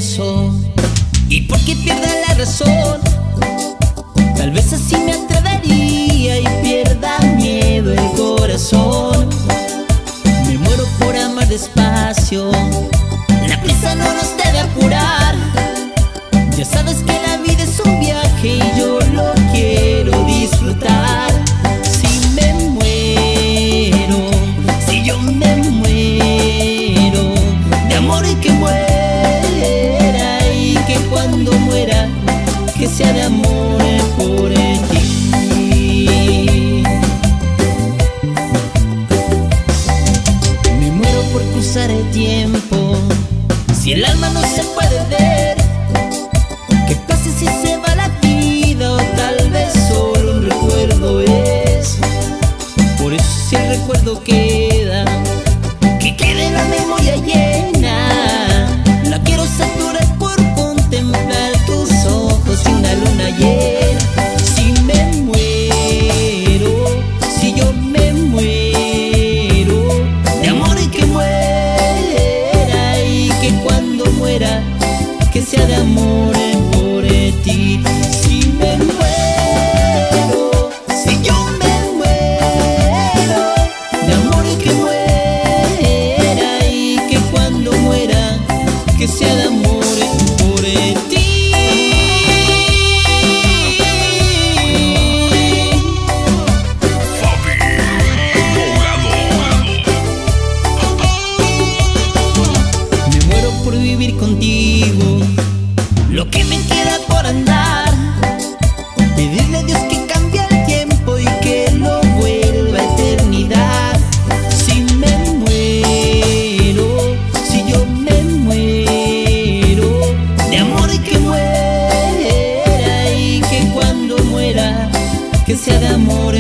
beso y porque pierda la razón. Tal vez así me atrevería y pierda miedo el corazón. Me muero por amar despacio, la prisa no nos debe apurar. Ya sabes que la vida es un viaje y yo lo quiero disfrutar. Si me muero, si yo me muero de amor y que muera, y que cuando muera que sea de amor por ti. Me muero por cruzar el tiempo, si el alma no se puede ver. ¿Qué pasa si se va la vida o tal vez solo un recuerdo es? Por eso si el recuerdo queda, que quede la memoria llena. La quiero saturar por contemplar tus ojos y una luna llena. Si me muero, si yo me muero de amor y que muera, y que cuando muera que sea de amor por ti. Si me muero, si yo me muero de amor y que muera, y que cuando muera que sea de amor por ti. Me muero por vivir contigo lo que me queda por andar. Pedirle a Dios que cambie el tiempo y que lo vuelva a eternidad. Si me muero, si yo me muero de amor y que muera, y que cuando muera que sea de amor